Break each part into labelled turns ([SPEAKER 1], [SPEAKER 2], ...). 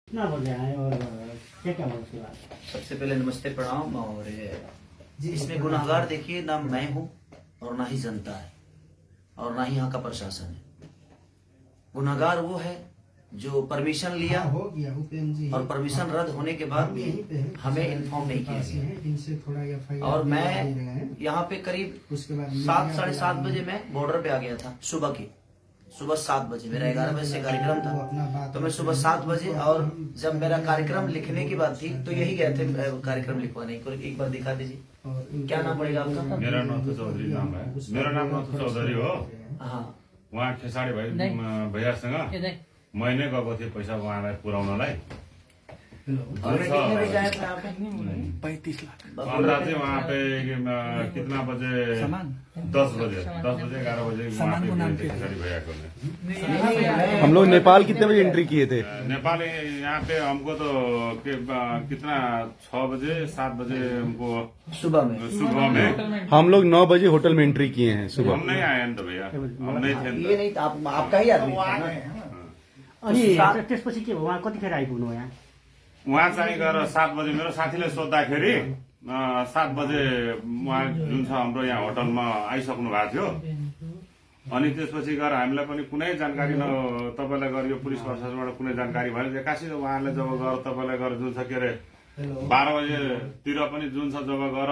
[SPEAKER 1] कितना बोल रहे हैं और क्या क्या बोल उसके बाद?
[SPEAKER 2] सबसे पहले नमस्ते प्रणाम। और इसमें गुनाहगार देखिए ना मैं हूँ और ना ही जनता है और ना ही यहाँ का प्रशासन है। गुनाहगार वो है जो परमिशन लिया और परमिशन रद्द होने के बाद भी हमें इन्फॉर्म नहीं किया गया। और मैं यहाँ पे करीब 7 साढ़े 7 बजे मैं बॉर्डर पे आ गया था। सुबह 7 बजे मेरा 11 बजे से कार्यक्रम था, तो मैं सुबह 7 बजे, और जब मेरा कार्यक्रम लिखने की बात थी तो यही गए थे कार्यक्रम लिखवाने को। एक बार दिखा दीजिए, क्या नाम पड़ेगा आपका?
[SPEAKER 3] मेरा नाम तो चौधरी नाम है। मेरा नाम तो चौधरी हो।
[SPEAKER 2] हाँ,
[SPEAKER 3] उहाँ खेसारी भैयासँग महीने गएको थिएँ पैसा उहाँलाई पुर्याउनलाई।
[SPEAKER 2] और कितने बजे आए थे आप?
[SPEAKER 4] 35 लाख।
[SPEAKER 3] अन्दाज चाहिँ वहाँ पे कितना बजे? 10 बजे 11 बजे वहाँ पे खेसारी भैया को ने।
[SPEAKER 4] हम लोग नेपाल कितने बजे एंट्री किए थे?
[SPEAKER 3] नेपाल यहाँ पे हमको तो कितना 6 बजे 7 बजे हमको सुबह में
[SPEAKER 4] हम लोग 9 बजे होटल में एंट्री किए हैं सुबह।
[SPEAKER 3] हम नहीं आए तो भैया, हम नहीं थे।
[SPEAKER 2] ये नहीं, आपका ही आदमी था ना?
[SPEAKER 1] अनि त्यसपछि के भयो, उहाँ कतिखेर आइपुग्नु यहाँ?
[SPEAKER 3] उहाँ चाहिँ गएर 7 बजे मेरो साथीले सोद्धाखेरि 7 बजे उहाँ जुन छ हाम्रो यहाँ होटलमा आइसक्नु भएको थियो। अनि त्यसपछि गएर हामीलाई पनि कुनै जानकारी न तपाईँलाई गएर यो पुलिस प्रशासनबाट कुनै जानकारी भएन। एक्कासी उहाँले जब गएर तपाईँलाई गएर जुन छ के अरे 12 बजेतिर पनि जुन छ जब गएर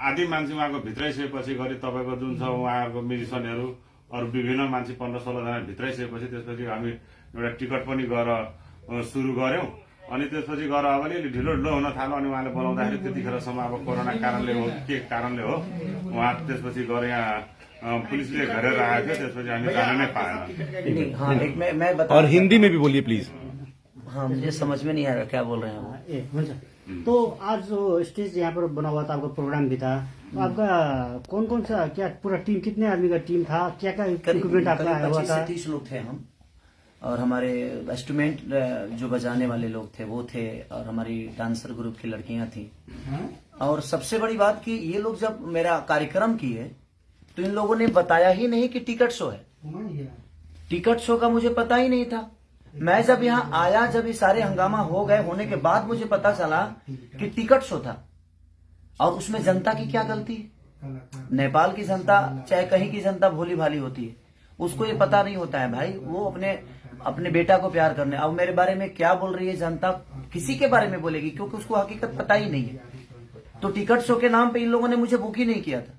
[SPEAKER 3] आधी मान्छे उहाँको भित्रै सकेपछि गरी तपाईँको जुन छ उहाँहरूको म्युजिसियनहरू अरू विभिन्न मान्छे 15-16 जना भित्रै सकेपछि त्यसपछि हामी एउटा टिकट पनि गएर सुरु गर्यौं। अनि त्यसपछि गएर अब अलिअलि ढिलो हुन थाल्यो। अनि उहाँले बोलाउँदाखेरि त्यतिखेरसम्म अब कोरोना कारणले हो के कारणले हो उहाँ त्यसपछि गएर यहाँ पुलिसले घेरेर आएको थियो। त्यसपछि हामी जान नै पाएन।
[SPEAKER 2] हाँ, एक मैं बता।
[SPEAKER 4] और हिंदी में भी बोलिए प्लीज।
[SPEAKER 2] हाँ, मुझे समझ में नहीं आ रहा क्या बोल रहे हैं वो।
[SPEAKER 1] हुन्छ। तो आज जो स्टेज यहाँ पर बना हुआ था, आपका प्रोग्राम भी था, तो आपका कौन कौन सा, क्या पूरा टीम, कितने आदमी का टीम था, क्या क्या इक्विपमेंट आपका आया हुआ था?
[SPEAKER 2] 25 से 30 लोग थे हम, और हमारे इंस्ट्रूमेंट जो बजाने वाले लोग थे वो थे, और हमारी डांसर ग्रुप की लड़कियां थी। और सबसे बड़ी बात कि ये लोग जब मेरा कार्यक्रम किए तो इन लोगों ने बताया ही नहीं कि टिकट शो है। टिकट शो का मुझे पता ही नहीं था। मैं जब यहाँ आया, जब ये सारे हंगामा हो गए होने के बाद मुझे पता चला कि टिकट शो था। और उसमें जनता की क्या गलती है? नेपाल की जनता चाहे कहीं की जनता भोली भाली होती है, उसको ये पता नहीं होता है भाई। वो अपने बेटा को प्यार करने, अब मेरे बारे में क्या बोल रही है जनता, किसी के बारे में बोलेगी, क्योंकि उसको हकीकत पता ही नहीं है। तो टिकट शो के नाम पे इन लोगों ने मुझे बुक ही नहीं किया था।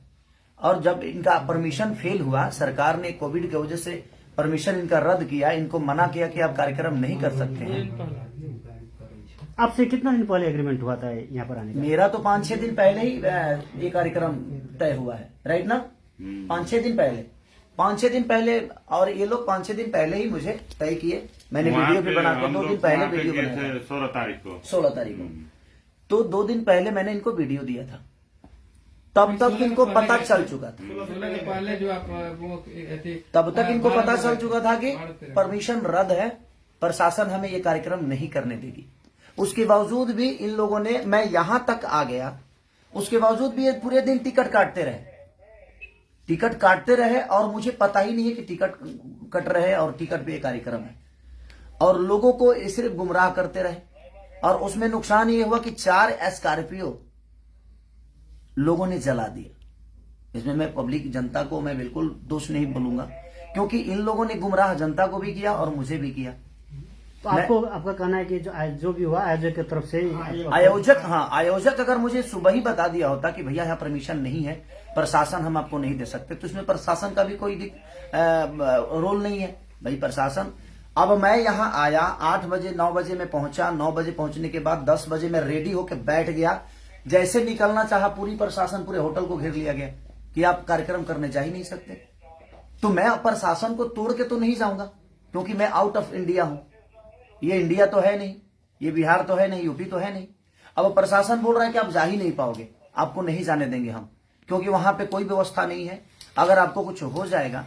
[SPEAKER 2] और जब इनका परमिशन फेल हुआ, सरकार ने कोविड की वजह से परमिशन इनका रद्द किया, इनको मना किया कि आप कार्यक्रम नहीं कर सकते हैं।
[SPEAKER 1] आपसे कितना दिन पहले एग्रीमेंट हुआ था यहाँ पर आने का?
[SPEAKER 2] मेरा तो 5-6 दिन पहले ही ये कार्यक्रम तय हुआ है, राइट ना? 5-6 दिन पहले, 5-6 दिन पहले। और ये लोग 5-6 दिन पहले ही मुझे तय किए। मैंने वीडियो भी बना के 2 दिन पहले वीडियो बनाया, 16 तारीख को। तो 2 दिन पहले मैंने इनको वीडियो दिया था, तब तक इनको पता चल चुका था। तब तक इनको पता चल चुका था कि परमिशन रद्द है, प्रशासन हमें ये कार्यक्रम नहीं करने देगी। उसके बावजूद भी इन लोगों ने, मैं यहां तक आ गया, उसके बावजूद भी ये पूरे दिन टिकट काटते रहे और मुझे पता ही नहीं है कि टिकट कट रहे और टिकट पे ये कार्यक्रम है। और लोगों को सिर्फ गुमराह करते रहे। और उसमें नुकसान ये हुआ कि 4 स्कॉर्पियो लोगों ने जला दिया। इसमें मैं पब्लिक जनता को मैं बिल्कुल दोष नहीं बोलूंगा, क्योंकि इन लोगों ने गुमराह जनता को भी किया और मुझे भी किया।
[SPEAKER 1] तो आपका कहना है कि जो भी हुआ आयोजक की तरफ से,
[SPEAKER 2] आयोजक अगर मुझे सुबह ही बता दिया होता कि भैया यहाँ परमिशन नहीं है, प्रशासन हम आपको नहीं दे सकते, तो इसमें प्रशासन का भी कोई रोल नहीं है भाई। प्रशासन, अब मैं यहाँ आया 8 बजे, 9 बजे मैं पहुंचा। 9 बजे पहुंचने के बाद 10 बजे मैं रेडी होकर बैठ गया। जैसे निकलना चाहा, पूरी प्रशासन, पूरे होटल को घेर लिया गया कि आप कार्यक्रम करने जा ही नहीं सकते। तो मैं प्रशासन को तोड़ के तो नहीं जाऊंगा, क्योंकि मैं आउट ऑफ इंडिया हूं। ये इंडिया तो है नहीं, ये बिहार तो है नहीं, यूपी तो है नहीं। अब प्रशासन बोल रहा है कि आप जा ही नहीं पाओगे, आपको नहीं जाने देंगे हम, क्योंकि वहां पे कोई व्यवस्था नहीं है। अगर आपको कुछ हो जाएगा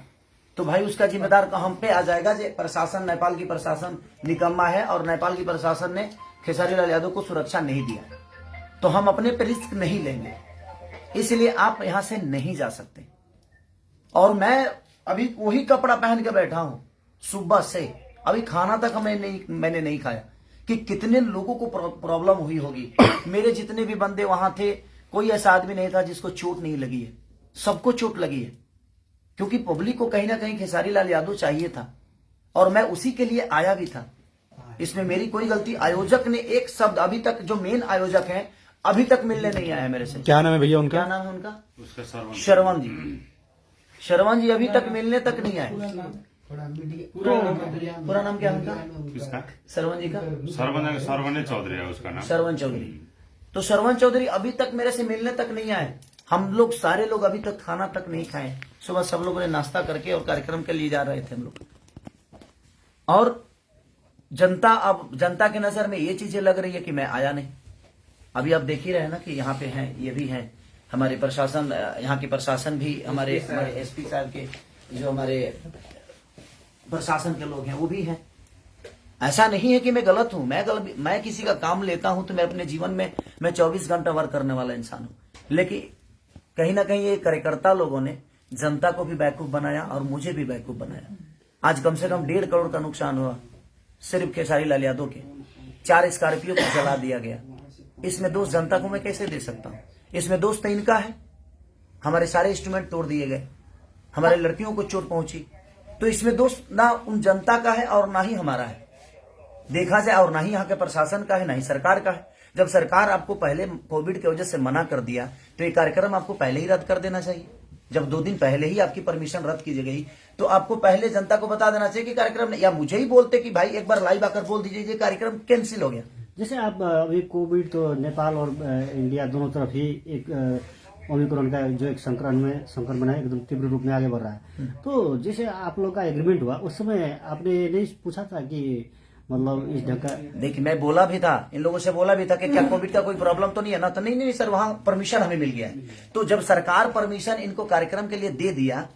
[SPEAKER 2] तो भाई उसका जिम्मेदार हम पे आ जाएगा। जे प्रशासन, नेपाल की प्रशासन निकम्मा है, और नेपाल की प्रशासन ने खेसारी लाल यादव को सुरक्षा नहीं दिया, तो हम अपने पे रिस्क नहीं लेंगे। इसलिए आप यहां से नहीं जा सकते। और मैं अभी वही कपड़ा पहन के बैठा हूं सुबह से, अभी खाना तक मैंने नहीं खाया। कि कितने लोगों को प्रॉब्लम हुई होगी। मेरे जितने भी बंदे वहां थे, कोई ऐसा आदमी नहीं था जिसको चोट नहीं लगी है, सबको चोट लगी है, क्योंकि पब्लिक को कहीं ना कहीं खेसारी लाल यादव चाहिए था और मैं उसी के लिए आया भी था। इसमें मेरी कोई गलती, आयोजक ने एक शब्द अभी तक, जो मेन आयोजक हैं, अभी तक मिलने नहीं आया मेरे से।
[SPEAKER 4] क्या नाम है भैया उनका?
[SPEAKER 2] क्या नाम है उनका?
[SPEAKER 3] उसका
[SPEAKER 2] श्रवण जी। श्रवण जी अभी तक मिलने तक नहीं आए। पूरा नाम क्या है उनका?
[SPEAKER 3] किसका?
[SPEAKER 2] श्रवण जी का?
[SPEAKER 3] सरवने चौधरी है उसका नाम।
[SPEAKER 2] श्रवण चौधरी। तो श्रवण चौधरी अभी तक मेरे से मिलने तक नहीं आए। हम लोग सारे लोग अभी तक खाना तक नहीं खाए। सुबह सब लोगों ने नाश्ता करके और कार्यक्रम के लिए जा रहे थे हम लोग। और जनता, अब जनता की नजर में ये चीजें लग रही है कि मैं आया नहीं। अभी आप देख ही रहे हैं ना कि यहाँ पे हैं, ये भी हैं हमारे प्रशासन, यहाँ की प्रशासन भी, हमारे एसपी साहब के, जो हमारे प्रशासन के लोग हैं वो भी हैं। ऐसा नहीं है कि मैं गलत हूं, मैं किसी का काम लेता हूं तो मैं अपने जीवन में मैं 24 घंटा वर्क करने वाला इंसान हूं। लेकिन कहीं ना कहीं ये कार्यकर्ता लोगों ने जनता को भी बेवकूफ बनाया और मुझे भी बेवकूफ बनाया। आज कम से कम 1.5 करोड़ का नुकसान हुआ सिर्फ खेसारी लाल यादव के। 4 स्कॉर्पियो को जला दिया गया। इसमें दोष जनता को मैं कैसे दे सकता हूं? इसमें दोष तो इनका है। हमारे सारे इंस्ट्रूमेंट तोड़ दिए गए, हमारे लड़कियों को चोट पहुंची, तो इसमें दोष ना उन जनता का है और ना ही हमारा है देखा जाए, और ना ही यहाँ के प्रशासन का है, ना ही सरकार का है। जब सरकार आपको पहले कोविड की वजह से मना कर दिया तो ये कार्यक्रम आपको पहले ही रद्द कर देना चाहिए। जब 2 दिन पहले ही आपकी परमिशन रद्द की गई तो आपको पहले जनता को बता देना चाहिए कि कार्यक्रम, या मुझे ही बोलते कि भाई एक बार लाइव आकर बोल दीजिए ये कार्यक्रम कैंसिल हो गया।
[SPEAKER 1] जैसे आप अभी कोविड तो नेपाल और इंडिया दोनों तरफ ही एक ओमिक्रॉन का जो एक संक्रमण है एकदम तीव्र रूप में आगे बढ़ रहा है। तो जैसे आप लोग का एग्रीमेंट हुआ उस समय आपने नहीं पूछा था कि मतलब इस ढंग का?
[SPEAKER 2] देखिए मैं बोला भी था, इन लोगों से बोला भी था कि क्या कोविड का कोई प्रॉब्लम तो नहीं है ना? तो नहीं सर, वहां परमिशन हमें मिल गया है। तो जब सरकार परमिशन इनको कार्यक्रम के लिए दे दिया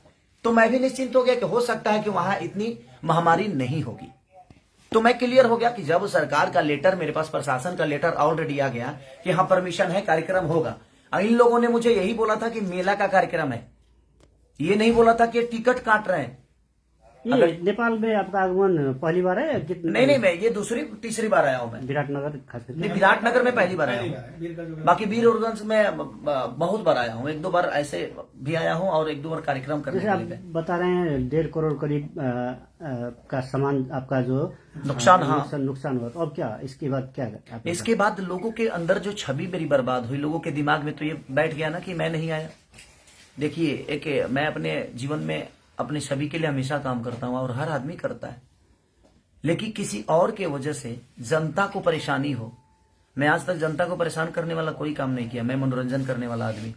[SPEAKER 2] तो मैं भी निश्चिंत हो गया कि हो सकता है कि वहां इतनी महामारी नहीं होगी। तो मैं क्लियर हो गया कि जब सरकार का लेटर, मेरे पास प्रशासन का लेटर ऑलरेडी आ गया कि हाँ परमिशन है, कार्यक्रम होगा। इन लोगों ने मुझे यही बोला था कि मेला का कार्यक्रम है, ये नहीं बोला था कि टिकट काट रहे हैं।
[SPEAKER 1] नेपाल में आपका आगमन पहली बार है?
[SPEAKER 2] नहीं, मैं ये तीसरी बार आया हूँ। मैं
[SPEAKER 1] विराटनगर, खास करके
[SPEAKER 2] विराटनगर में पहली बार आया हूँ। बाकी वीरगंज में बहुत बार आया हूँ, 1-2 बार ऐसे भी आया हूँ और 1-2 बार कार्यक्रम करने के लिए।
[SPEAKER 1] बता रहे हैं 1.5 करोड़ करीब का सामान आपका जो
[SPEAKER 2] नुकसान, हाँ
[SPEAKER 1] नुकसान हुआ। तो अब क्या इसके बाद क्या?
[SPEAKER 2] इसके बाद लोगों के अंदर जो छवि मेरी बर्बाद हुई, लोगों के दिमाग में तो ये बैठ गया ना कि मैं नहीं आया। देखिए मैं अपने जीवन में अपने छवि के लिए हमेशा काम करता हूं और हर आदमी करता है, लेकिन किसी और के वजह से जनता को परेशानी हो। मैं आज तक जनता को परेशान करने वाला कोई काम नहीं किया। मैं मनोरंजन करने वाला आदमी,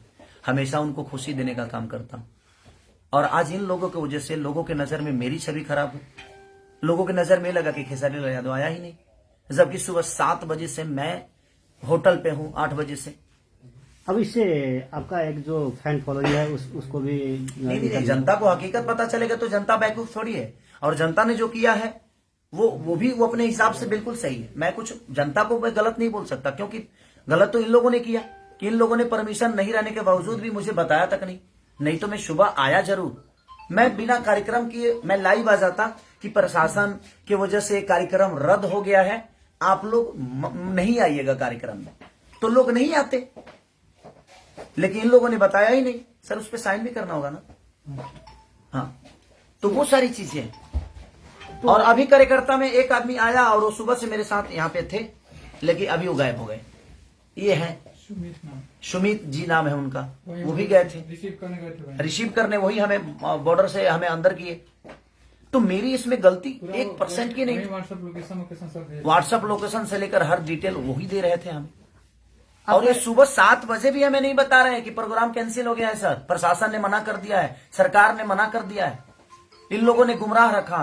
[SPEAKER 2] हमेशा उनको खुशी देने का काम करता हूं। और आज इन लोगों की वजह से लोगों के नजर में मेरी छवि खराब हो। लोगों के नजर में लगा कि खेसारी लाल यादव आया ही नहीं, जबकि सुबह 7 बजे से मैं होटल पे हूं, 8 बजे से।
[SPEAKER 1] अब इससे आपका एक जो फैन फॉलोइंग है उसको भी
[SPEAKER 2] नहीं, जनता को हकीकत पता चलेगा तो जनता बेवकूफ थोड़ी है। और जनता ने जो किया है वो अपने हिसाब से बिल्कुल सही है। मैं कुछ जनता को मैं गलत नहीं बोल सकता, क्योंकि गलत तो इन लोगों ने किया कि इन लोगों ने परमिशन नहीं रहने के बावजूद भी मुझे बताया तक नहीं तो मैं सुबह आया जरूर। मैं बिना कार्यक्रम किए मैं लाइव आ जाता कि प्रशासन की वजह से कार्यक्रम रद्द हो गया है, आप लोग नहीं आइएगा कार्यक्रम में, तो लोग नहीं आते। लेकिन इन लोगों ने बताया ही नहीं। सर उस पर साइन भी करना होगा ना। हाँ, तो वो सारी चीजें हैं। और अभी कार्यकर्ता में एक आदमी आया और वो सुबह से मेरे साथ यहाँ पे थे, लेकिन अभी वो गायब हो गए। ये है सुमित जी नाम है उनका, वो भी गए थे रिसीव करने, वही हमें बॉर्डर से हमें अंदर किए। तो मेरी इसमें गलती 1% की नहीं। व्हाट्सएप लोकेशन से लेकर हर डिटेल वही दे रहे थे हमें। और ये सुबह 7 बजे भी हमें नहीं बता रहे हैं कि प्रोग्राम कैंसिल हो गया है सर, प्रशासन ने मना कर दिया है, सरकार ने मना कर दिया है। इन लोगों ने गुमराह रखा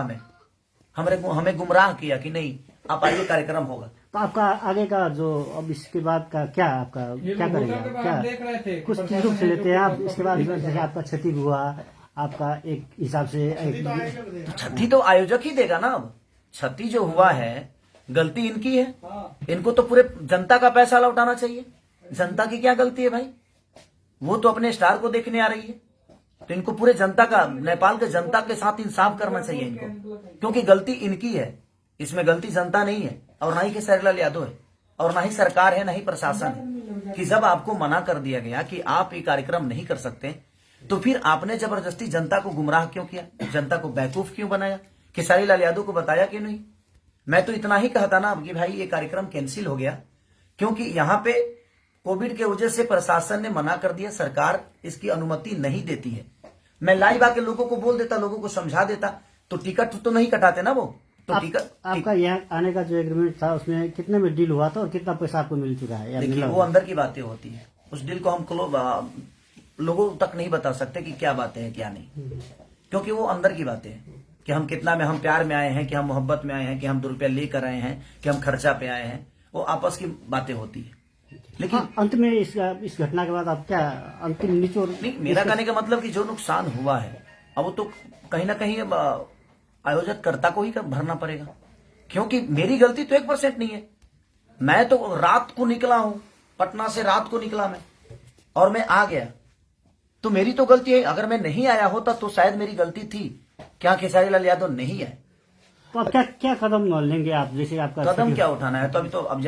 [SPEAKER 2] हमें गुमराह किया कि नहीं आप आइए कार्यक्रम होगा।
[SPEAKER 1] तो आपका आगे का जो अब इसके बाद का क्या, आपका क्या करेगा? क्या कुछ चीजों से लेते हैं आप? इसके बाद जैसे आपका क्षति हुआ, आपका एक हिसाब से
[SPEAKER 2] क्षति तो आयोजक ही देगा ना। अब क्षति जो हुआ है गलती इनकी है, इनको तो पूरे जनता का पैसा लौटाना चाहिए। जनता की क्या गलती है भाई? वो तो अपने स्टार को देखने आ रही है, तो इनको पूरे जनता का, नेपाल के जनता के साथ इंसाफ करना चाहिए इनको, क्योंकि गलती इनकी है, इसमें गलती जनता नहीं है। और ना ही खेसारी लाल यादव है और ना ही सरकार है, ना ही प्रशासन है कि जब आपको मना कर दिया गया कि आप ये कार्यक्रम नहीं कर सकते, तो फिर आपने जबरदस्ती जनता को गुमराह क्यों किया, जनता को बेवकूफ क्यों बनाया, खेसारी लाल यादव को बताया क्यों नहीं। मैं तो इतना ही कहता ना कि भाई ये कार्यक्रम कैंसिल हो गया, क्योंकि यहाँ पे कोविड के वजह से प्रशासन ने मना कर दिया, सरकार इसकी अनुमति नहीं देती है। मैं लाइव आके लोगों को बोल देता, लोगों को समझा देता, तो टिकट तो नहीं कटाते ना वो। तो टिकट
[SPEAKER 1] आपका यहाँ आने का जो एग्रीमेंट था उसमें कितने में डील हुआ था और कितना पैसा आपको मिल चुका है? या
[SPEAKER 2] देखिए,
[SPEAKER 1] मिला
[SPEAKER 2] वो अंदर की बातें होती है, उस डील को हम लोगों तक नहीं बता सकते कि क्या बातें हैं क्या नहीं, क्योंकि वो अंदर की बातें हैं कि हम कितना में, हम प्यार में आए हैं कि हम मोहब्बत में आए हैं कि हम 2 रुपया लेकर आए हैं कि हम खर्चा पे आए हैं, वो आपस की बातें होती है। लेकिन
[SPEAKER 1] अंत में इस घटना के बाद आप क्या अंतिम निचोड़?
[SPEAKER 2] नहीं, मेरा कहने का मतलब कि जो नुकसान हुआ है अब वो तो कहीं ना कहीं आयोजक कर्ता को ही भरना पड़ेगा, क्योंकि मेरी गलती तो 1% नहीं है। मैं तो रात को निकला हूं, पटना से रात को निकला मैं, और मैं आ गया, तो मेरी तो गलती है। अगर मैं नहीं आया होता तो शायद मेरी गलती थी, क्या खेसारी लाल यादव नहीं है।
[SPEAKER 1] तो अब क्या कदम लेंगे आप? जैसे आपका
[SPEAKER 2] कदम क्या उठाना है, तो अभी तो अब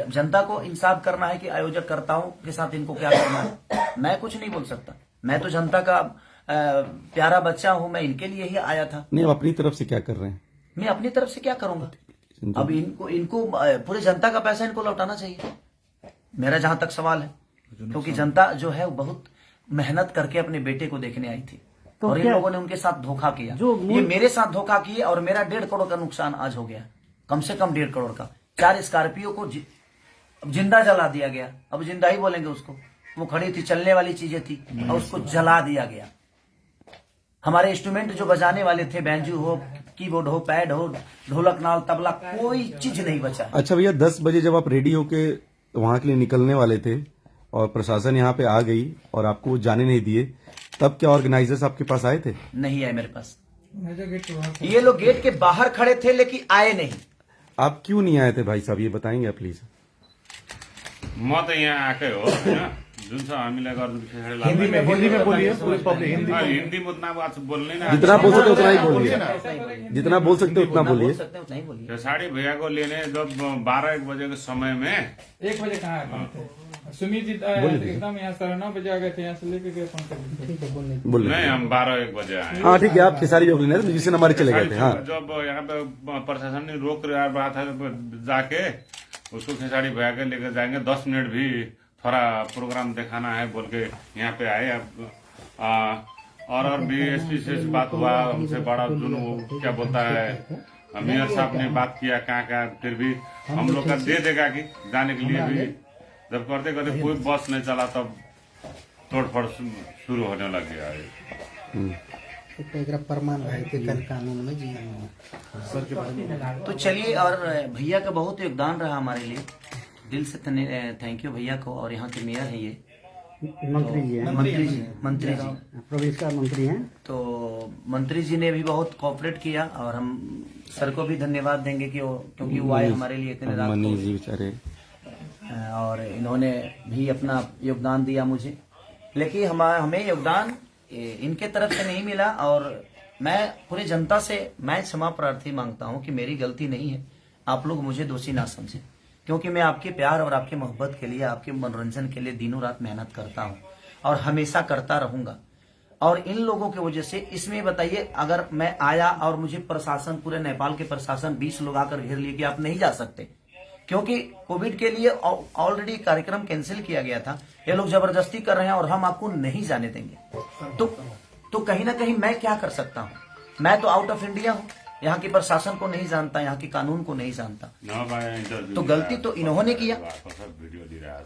[SPEAKER 2] जनता को इंसाफ करना है कि आयोजक कर्ताओं के साथ इनको क्या करना है। मैं कुछ नहीं बोल सकता, मैं तो जनता का प्यारा बच्चा हूं, मैं इनके लिए ही आया था।
[SPEAKER 4] नहीं, अपनी तरफ से क्या कर रहे हैं?
[SPEAKER 2] मैं अपनी तरफ से क्या करूंगा? अब इनको पूरे जनता का पैसा इनको लौटाना चाहिए, मेरा जहां तक सवाल है, क्योंकि जनता जो है वो बहुत मेहनत करके अपने बेटे को देखने आई थी,
[SPEAKER 1] तो
[SPEAKER 2] और इन लोगों ने उनके साथ धोखा किया। ये मेरे साथ धोखा किए और मेरा 1.5 करोड़ का नुकसान आज हो गया, कम से कम 1.5 करोड़ का। 4 स्कॉर्पियो को जिंदा जला दिया गया, अब जिंदा ही बोलेंगे उसको, वो खड़ी थी, चलने वाली चीजें थी और उसको जला दिया गया। हमारे इंस्ट्रूमेंट जो बजाने वाले थे, बैंजू हो, कीबोर्ड हो, पैड हो, ढोलक, नाल, तबला, कोई चीज नहीं बचा।
[SPEAKER 4] अच्छा भैया, 10 बजे जब आप रेडी होके वहां के लिए निकलने वाले थे और प्रशासन यहाँ पे आ गई और आपको जाने नहीं दिए, तब क्या ऑर्गेनाइजर्स आपके पास आए थे?
[SPEAKER 2] नहीं आए मेरे पास, ये लोग गेट के बाहर खड़े थे लेकिन आए नहीं।
[SPEAKER 4] आप क्यों नहीं आए थे भाई साहब, ये बताएंगे आप प्लीज?
[SPEAKER 3] म त यहाँ आएकै हो होइन, जुन छ हामीलाई गर्नु खेसारी लाल
[SPEAKER 5] हिंदी में बोलिए पूरी पब्लिक हिंदी
[SPEAKER 3] हिंदी में उतना बात बोलने ना,
[SPEAKER 4] जितना बोल सकते उतना ही बोलिए, जितना बोल सकते उतना बोलिए।
[SPEAKER 2] नहीं बोलिए।
[SPEAKER 3] खेसारी भैया को लेने जब 12-1 बजे के समय में
[SPEAKER 5] 1 बजे कहाँ आए? सुमित जी एकदम यहाँ 9:30 बजे आ गए थे, यहाँ से लेके गए
[SPEAKER 4] बोलिए।
[SPEAKER 3] नहीं, हम 12-1 बजे आए।
[SPEAKER 4] हाँ ठीक है, आप खेसारी भैया को लेने म्यूजिशियन हमारे चले गए थे। हाँ,
[SPEAKER 3] जब यहाँ पे प्रशासन ने रोक रहा था जाके उसको खेसारी भैया के लेकर जाएंगे, 10 मिनट भी थोड़ा प्रोग्राम दिखाना है बोल के यहाँ पे आए। और भी एसपी से बात हुआ, हमसे बड़ा जुन क्या बोलता है, मेयर साहब ने बात किया कहाँ, फिर भी हम लोग का दे देगा कि जाने के लिए भी, जब करते करते कोई बस नहीं चला तब तोड़फोड़ शुरू होने लग गया है।
[SPEAKER 6] प्रमाण है कि कानून में जी।
[SPEAKER 2] तो चलिए, और भैया का बहुत योगदान रहा हमारे लिए, दिल से थैंक यू भैया को। और यहाँ के मेयर है ये
[SPEAKER 1] मंत्री जी हैं,
[SPEAKER 2] मंत्री जी
[SPEAKER 1] प्रदेश का मंत्री हैं।
[SPEAKER 2] तो मंत्री जी ने भी बहुत कोऑपरेट किया, और हम सर को भी धन्यवाद देंगे कि क्योंकि वो आए हमारे लिए इतने रात
[SPEAKER 4] मनीष जी बेचारे,
[SPEAKER 2] और इन्होंने भी अपना योगदान दिया मुझे। लेकिन हमें योगदान इनके तरफ से नहीं मिला, और मैं पूरी जनता से मैं क्षमा प्रार्थी मांगता हूं कि मेरी गलती नहीं है, आप लोग मुझे दोषी ना समझें, क्योंकि मैं आपके प्यार और आपके मोहब्बत के लिए, आपके मनोरंजन के लिए दिनों रात मेहनत करता हूं और हमेशा करता रहूंगा। और इन लोगों की वजह से, इसमें बताइए, अगर मैं आया और मुझे प्रशासन, पूरे नेपाल के प्रशासन 20 लोग आकर घेर लिए कि आप नहीं जा सकते, क्योंकि कोविड के लिए ऑलरेडी कार्यक्रम कैंसिल किया गया था, ये लोग जबरदस्ती कर रहे हैं और हम आपको नहीं जाने देंगे, तो कहीं ना कहीं मैं क्या कर सकता हूँ? मैं तो आउट ऑफ इंडिया हूँ, यहाँ के प्रशासन को नहीं जानता, यहाँ के कानून को नहीं जानता, तो गलती तो इन्होंने किया।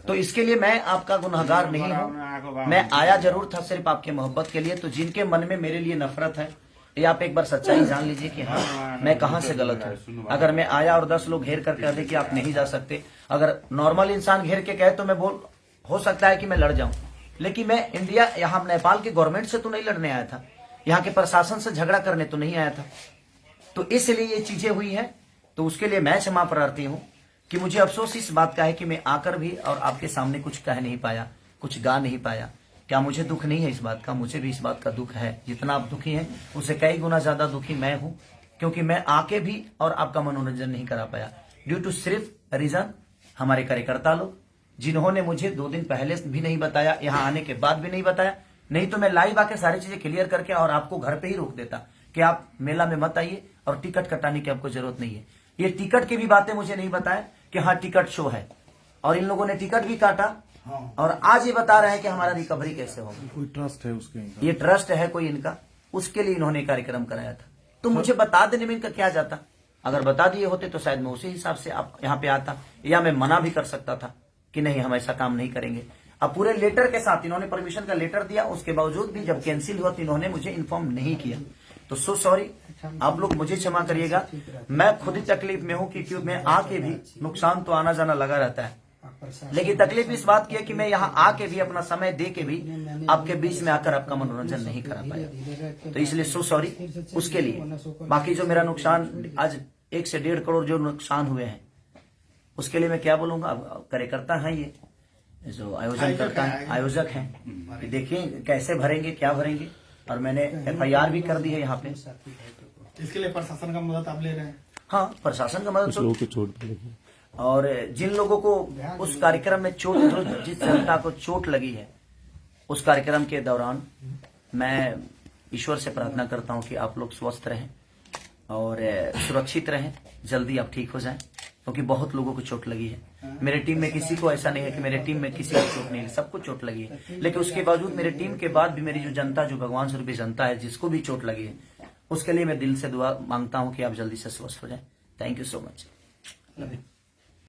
[SPEAKER 2] तो इसके लिए मैं आपका गुनहगार नहीं हूँ, मैं आया जरूर था सिर्फ आपके मोहब्बत के लिए। तो जिनके मन में मेरे लिए नफरत है, ये आप एक बार सच्चाई जान लीजिए कि हाँ, मैं कहाँ से गलत हूँ। अगर मैं आया और 10 लोग घेर कर कह दे कि आप नहीं जा सकते, अगर नॉर्मल इंसान घेर के कहे तो मैं हो सकता है कि मैं लड़ जाऊं, लेकिन मैं इंडिया, यहाँ नेपाल के गवर्नमेंट से तो नहीं लड़ने आया था, यहाँ के प्रशासन से झगड़ा करने तो नहीं आया था। तो इसलिए ये चीजें हुई हैं, तो उसके लिए मैं क्षमा प्रार्थी हूँ कि मुझे अफसोस इस बात का है कि मैं आकर भी और आपके सामने कुछ कह नहीं पाया, कुछ गा नहीं पाया। क्या मुझे दुख नहीं है इस बात का? मुझे भी इस बात का दुख है। जितना आप दुखी हैं उससे कई गुना ज्यादा दुखी मैं हूं, क्योंकि मैं आके भी और आपका मनोरंजन नहीं करा पाया। ड्यू टू सिर्फ रीजन हमारे कार्यकर्ता लोग, जिन्होंने मुझे 2 दिन पहले भी नहीं बताया, यहाँ आने के बाद भी नहीं बताया। नहीं तो मैं लाइव आके सारी चीजें क्लियर करके और आपको घर पे ही रोक देता कि आप मेला में मत आइए और टिकट कटाने की आपको जरूरत नहीं है। ये टिकट की भी बातें मुझे नहीं बताया कि हाँ टिकट शो है, और इन लोगों ने टिकट भी काटा और आज ये बता रहे हैं कि हमारा रिकवरी कैसे होगा।
[SPEAKER 7] कोई ट्रस्ट है उसके,
[SPEAKER 2] ये ट्रस्ट है कोई इनका, उसके लिए इन्होंने कार्यक्रम कराया था। तो मुझे बता देने में इनका क्या जाता? अगर बता दिए होते तो शायद मैं उसी हिसाब से आप यहाँ पे आता, या मैं मना भी कर सकता था कि नहीं हम ऐसा काम नहीं करेंगे। अब पूरे लेटर के साथ इन्होंने परमिशन का लेटर दिया, उसके बावजूद भी जब कैंसिल हुआ तो इन्होंने मुझे इन्फॉर्म नहीं किया। तो सो सॉरी, आप लोग मुझे क्षमा करिएगा। मैं खुद ही तकलीफ में हूँ क्योंकि मैं आके भी नुकसान तो आना जाना लगा रहता है, लेकिन तकलीफ इस बात की है कि मैं यहाँ आके भी अपना समय दे के भी आपके बीच में आकर आपका मनोरंजन नहीं करा पाया। तो इसलिए सो सॉरी उसके लिए। बाकी जो मेरा नुकसान आज 1 से 1.5 करोड़ जो नुकसान हुए हैं उसके लिए मैं क्या बोलूंगा। अब कार्यकर्ता हैं ये जो आयोजन करता है, आयोजक हैं, कि देखिए कैसे भरेंगे क्या भरेंगे। और मैंने FIR भी कर दी है यहाँ पे।
[SPEAKER 7] इसके लिए प्रशासन का मदद आप ले रहे हैं?
[SPEAKER 2] हाँ, प्रशासन का मदद
[SPEAKER 4] लोगों को चोट भी लगी।
[SPEAKER 2] और जिन लोगों को उस कार्यक्रम में चोट, जिस जनता को चोट लगी है उस कार्यक्रम के दौरान, मैं ईश्वर से प्रार्थना करता हूं कि आप लोग स्वस्थ रहें और सुरक्षित रहें, जल्दी आप ठीक हो जाएं, क्योंकि बहुत लोगों को चोट लगी है। मेरे टीम में किसी को ऐसा नहीं है कि मेरे टीम में किसी को चोट नहीं है, सबको चोट लगी है। लेकिन उसके बावजूद मेरे टीम के बाद भी मेरी जो जनता, जो भगवान स्वरूपी जनता है, जिसको भी चोट लगी है, उसके लिए मैं दिल से दुआ मांगता हूं कि आप जल्दी से स्वस्थ हो जाएं। Thank you so much.